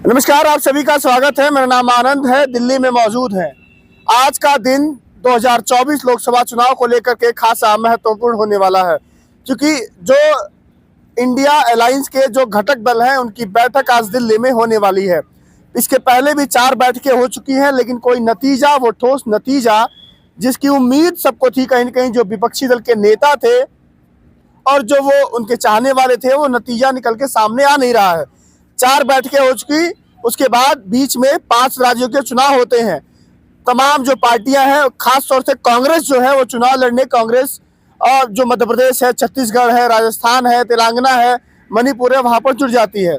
नमस्कार, आप सभी का स्वागत है। मेरा नाम आनंद है, दिल्ली में मौजूद है। आज का दिन 2024 लोकसभा चुनाव को लेकर के खासा महत्वपूर्ण होने वाला है, क्योंकि जो इंडिया अलायंस के जो घटक दल हैं उनकी बैठक आज दिल्ली में होने वाली है। इसके पहले भी 4 बैठकें हो चुकी हैं, लेकिन कोई नतीजा, वो ठोस नतीजा जिसकी उम्मीद सबको थी, कहीं न कहीं जो विपक्षी दल के नेता थे और जो वो उनके चाहने वाले थे, वो नतीजा निकल के सामने आ नहीं रहा है। 4 बैठकें हो चुकी, उसके बाद बीच में 5 राज्यों के चुनाव होते हैं। तमाम जो पार्टियां हैं, खास तौर से कांग्रेस जो है वो चुनाव लड़ने, कांग्रेस और जो मध्य प्रदेश है, छत्तीसगढ़ है, राजस्थान है, तेलंगाना है, मणिपुर है, वहां पर जुट जाती है।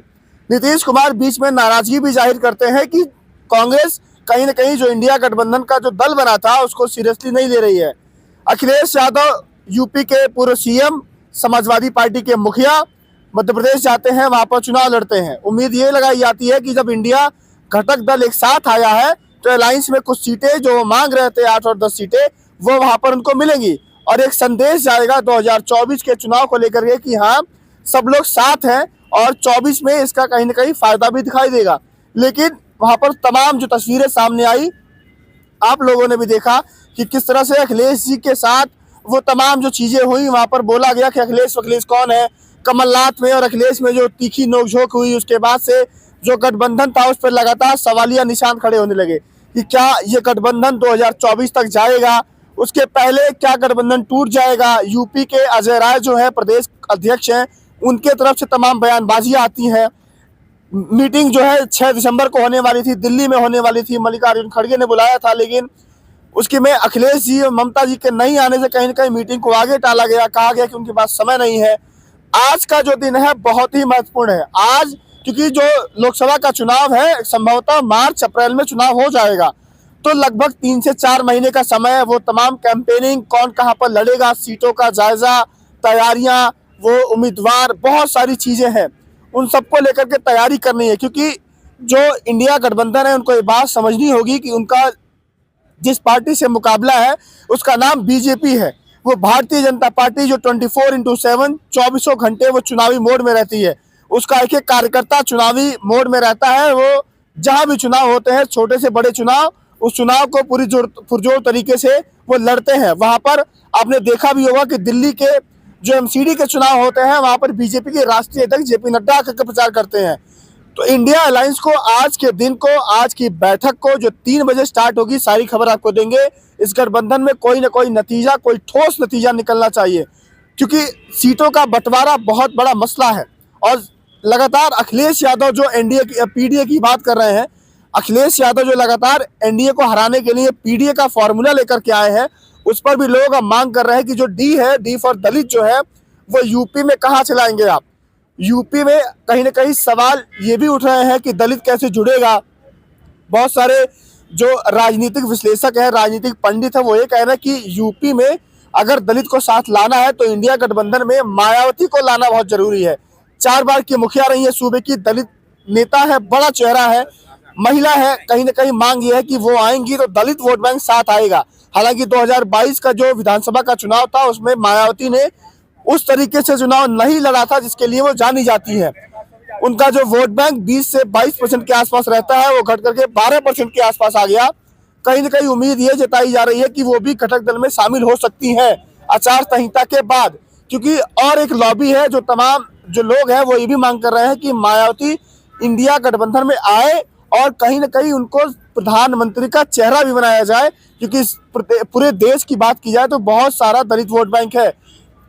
नीतीश कुमार बीच में नाराजगी भी जाहिर करते हैं कि कांग्रेस कहीं ना कहीं जो इंडिया गठबंधन का जो दल बना था उसको सीरियसली नहीं ले रही है। अखिलेश यादव यूपी के पूर्व सीएम, समाजवादी पार्टी के मुखिया, मध्य प्रदेश जाते हैं, वहां पर चुनाव लड़ते हैं। उम्मीद ये लगाई जाती है कि जब इंडिया घटक दल एक साथ आया है तो अलायंस में कुछ सीटें जो वो मांग रहे थे, 8 और 10 सीटें, वो वहां पर उनको मिलेंगी और एक संदेश जाएगा 2024 के चुनाव को लेकर के कि हाँ, सब लोग साथ हैं और 24 में इसका कहीं ना कहीं फायदा भी दिखाई देगा। लेकिन वहां पर तमाम जो तस्वीरें सामने आई, आप लोगों ने भी देखा कि किस तरह से अखिलेश जी के साथ वो तमाम जो चीजें हुई, वहां पर बोला गया कि अखिलेश कौन है। कमलनाथ में और अखिलेश में जो तीखी नोकझोंक हुई, उसके बाद से जो गठबंधन था उस पर लगातार सवालिया निशान खड़े होने लगे कि क्या ये गठबंधन 2024 तक जाएगा, उसके पहले क्या गठबंधन टूट जाएगा। यूपी के अजय राय जो है प्रदेश अध्यक्ष हैं, उनके तरफ से तमाम बयानबाजियां आती हैं। मीटिंग जो है 6 दिसंबर को होने वाली थी, दिल्ली में होने वाली थी, मल्लिकार्जुन खड़गे ने बुलाया था, लेकिन उसके में अखिलेश जी और ममता जी के नहीं आने से कहीं ना कहीं मीटिंग को आगे टाला गया। कहा गया कि उनके पास समय नहीं है। आज का जो दिन है बहुत ही महत्वपूर्ण है आज, क्योंकि जो लोकसभा का चुनाव है संभवतः मार्च अप्रैल में चुनाव हो जाएगा, तो लगभग 3 से 4 महीने का समय है। वो तमाम कैंपेनिंग, कौन कहां पर लड़ेगा, सीटों का जायजा, तैयारियां, वो उम्मीदवार, बहुत सारी चीजें हैं, उन सबको लेकर के तैयारी करनी है। क्योंकि जो इंडिया गठबंधन है उनको ये बात समझनी होगी कि उनका जिस पार्टी से मुकाबला है उसका नाम बीजेपी है। वो भारतीय जनता पार्टी जो 24/7 24 घंटे वो चुनावी मोड में रहती है। उसका एक एक कार्यकर्ता चुनावी मोड में रहता है। वो जहां भी चुनाव होते हैं, छोटे से बड़े चुनाव, उस चुनाव को पूरी पुरजोर तरीके से वो लड़ते हैं। वहां पर आपने देखा भी होगा कि दिल्ली के जो एमसीडी के चुनाव होते हैं, वहां पर बीजेपी के राष्ट्रीय अध्यक्ष जेपी नड्डा आकर प्रचार करते हैं। तो इंडिया अलायंस को आज के दिन को, आज की बैठक को जो 3 बजे स्टार्ट होगी, सारी खबर आपको देंगे। इस गठबंधन में कोई ना कोई नतीजा, कोई ठोस नतीजा निकलना चाहिए, क्योंकि सीटों का बंटवारा बहुत बड़ा मसला है। और लगातार अखिलेश यादव जो एनडीए की पीडीए की बात कर रहे हैं, अखिलेश यादव जो लगातार एनडीए को हराने के लिए पीडीए का फॉर्मूला लेकर के आए हैं, उस पर भी लोग अब मांग कर रहे हैं कि जो डी है, डी फॉर दलित जो है, वो यूपी में कहाँ चलाएंगे आप। यूपी में कहीं ना कहीं सवाल ये भी उठ रहे हैं कि दलित कैसे जुड़ेगा। बहुत सारे जो राजनीतिक विश्लेषक है, राजनीतिक पंडित है, वो ये कह रहे हैं कि यूपी में अगर दलित को साथ लाना है तो इंडिया गठबंधन में मायावती को लाना बहुत जरूरी है। 4 बार की मुखिया रही है सूबे की, दलित नेता है, बड़ा चेहरा है, महिला है। कहीं ना कहीं मांग ये है कि वो आएंगी तो दलित वोट बैंक साथ आएगा। हालांकि 2022 का जो विधानसभा का चुनाव था उसमें मायावती ने उस तरीके से चुनाव नहीं लड़ा था जिसके लिए वो जानी जाती है। उनका जो वोट बैंक 20 से 22% के आसपास रहता है, वो घट करके 12% के आसपास आ गया। कहीं ना कहीं उम्मीद ये जताई जा रही है कि वो भी घटक दल में शामिल हो सकती हैं आचार संहिता के बाद। क्योंकि और एक लॉबी है, जो तमाम जो लोग हैं वो ये भी मांग कर रहे हैं कि मायावती इंडिया गठबंधन में आए और कहीं ना कहीं उनको प्रधानमंत्री का चेहरा भी बनाया जाए। क्योंकि पूरे देश की बात की जाए तो बहुत सारा दलित वोट बैंक है।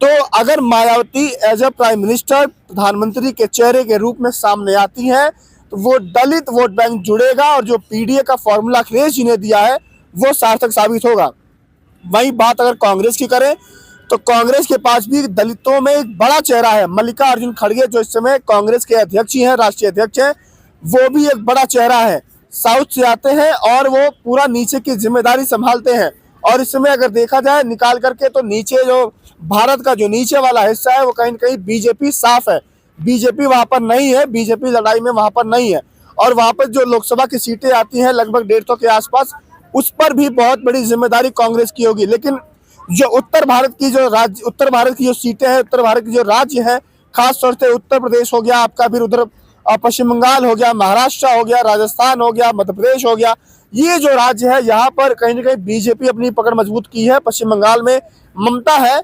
तो अगर Mayawati as a prime minister, प्रधानमंत्री के चेहरे के रूप में सामने आती हैं, तो वो दलित वोट बैंक जुड़ेगा और जो पीडीए का फॉर्मूला अखिलेश जी ने दिया है वो सार्थक साबित होगा। वही बात अगर कांग्रेस की करें तो कांग्रेस के पास भी दलितों में एक बड़ा चेहरा है। मल्लिकार्जुन खड़गे जो इस समय कांग्रेस के अध्यक्ष ही हैं, राष्ट्रीय अध्यक्ष हैं, वो भी एक बड़ा चेहरा है। साउथ से आते हैं और वो पूरा नीचे की जिम्मेदारी संभालते हैं। और इस समय अगर देखा जाए निकाल करके, तो नीचे जो भारत का जो नीचे वाला हिस्सा है वो कहीं न कहीं बीजेपी साफ है। बीजेपी वहां पर नहीं है, बीजेपी लड़ाई में वहां पर नहीं है। और वहां पर जो लोकसभा की सीटें आती हैं लगभग 150 के आसपास, उस पर भी बहुत बड़ी जिम्मेदारी कांग्रेस की होगी। लेकिन जो उत्तर भारत की जो सीटें हैं, उत्तर भारत की जो राज्य है, खास तौर से उत्तर प्रदेश हो गया आपका, फिर उधर पश्चिम बंगाल हो गया, महाराष्ट्र हो गया, राजस्थान हो गया, मध्य प्रदेश हो गया, ये जो राज्य है यहाँ पर कहीं ना कहीं बीजेपी अपनी पकड़ मजबूत की है। पश्चिम बंगाल में ममता है,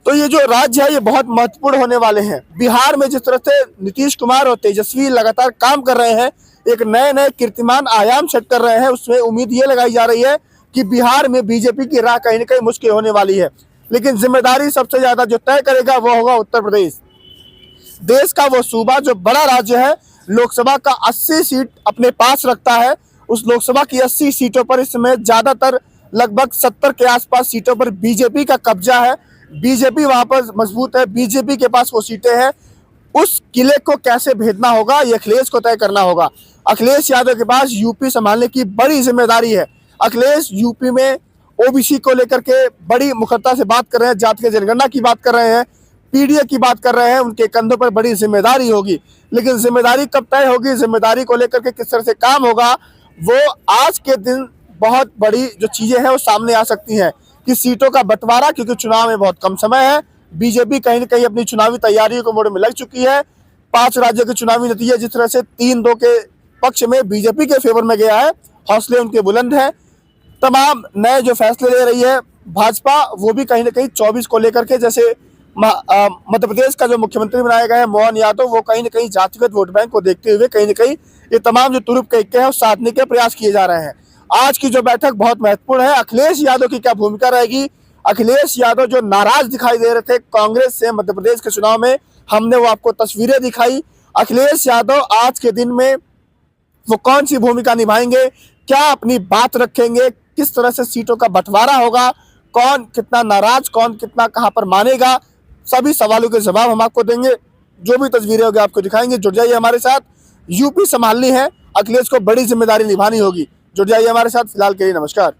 तो ये जो राज्य है ये बहुत महत्वपूर्ण होने वाले हैं। बिहार में जिस तरह से नीतीश कुमार और तेजस्वी लगातार काम कर रहे हैं, एक नए नए कीर्तिमान आयाम सेट कर रहे हैं, उसमें उम्मीद ये लगाई जा रही है कि बिहार में बीजेपी की राह कहीं ना कहीं मुश्किल होने वाली है। लेकिन जिम्मेदारी सबसे ज्यादा जो तय करेगा वो होगा उत्तर प्रदेश। देश का वो सूबा जो बड़ा राज्य है, लोकसभा का 80 सीट अपने पास रखता है। उस लोकसभा की 80 सीटों पर इस समय ज्यादातर लगभग 70 के आसपास सीटों पर बीजेपी का कब्जा है। बीजेपी वहां पर मजबूत है, बीजेपी के पास वो सीटें हैं। उस किले को कैसे भेदना होगा ये अखिलेश को तय करना होगा। अखिलेश यादव के पास यूपी संभालने की बड़ी जिम्मेदारी है। अखिलेश यूपी में ओबीसी को लेकर के बड़ी मुखरता से बात कर रहे हैं, जाति जनगणना की बात कर रहे हैं, पीडीए की बात कर रहे हैं। उनके कंधों पर बड़ी जिम्मेदारी होगी, लेकिन जिम्मेदारी कब तय होगी, जिम्मेदारी को लेकर के किस तरह से काम होगा, वो आज के दिन बहुत बड़ी जो चीजें हैं वो सामने आ सकती हैं कि सीटों का बंटवारा, क्योंकि चुनाव में बहुत कम समय है। बीजेपी कहीं ना कहीं अपनी चुनावी तैयारियों को मोड़ में लग चुकी है। 5 राज्यों के चुनावी नतीजे जिस तरह से 3-2 के पक्ष में बीजेपी के फेवर में गया है, हौसले उनके बुलंद हैं। तमाम नए जो फैसले ले रही है भाजपा, वो भी कहीं ना कहीं 24 को लेकर के, जैसे मध्य प्रदेश का जो मुख्यमंत्री बनाया गया है मोहन यादव, वो कहीं ना कहीं जातिगत वोट बैंक को देखते हुए कहीं ना कहीं ये तमाम जो तुरुप के इक्के हैं वो साधने के प्रयास किए जा रहे हैं। आज की जो बैठक बहुत महत्वपूर्ण है। अखिलेश यादव की क्या भूमिका रहेगी? अखिलेश यादव जो नाराज दिखाई दे रहे थे कांग्रेस से मध्य प्रदेश के चुनाव में, हमने वो आपको तस्वीरें दिखाई। अखिलेश यादव आज के दिन में वो कौन सी भूमिका निभाएंगे, क्या अपनी बात रखेंगे, किस तरह से सीटों का बंटवारा होगा, कौन कितना नाराज, कौन कितना कहां पर मानेगा, सभी सवालों के जवाब हम आपको देंगे। जो भी तस्वीरें होगी आपको दिखाएंगे। जुड़ जाइए हमारे साथ, यूपी संभालनी है, अखिलेश को बड़ी जिम्मेदारी निभानी होगी। जुड़ जाइए हमारे साथ। फिलहाल के लिए नमस्कार।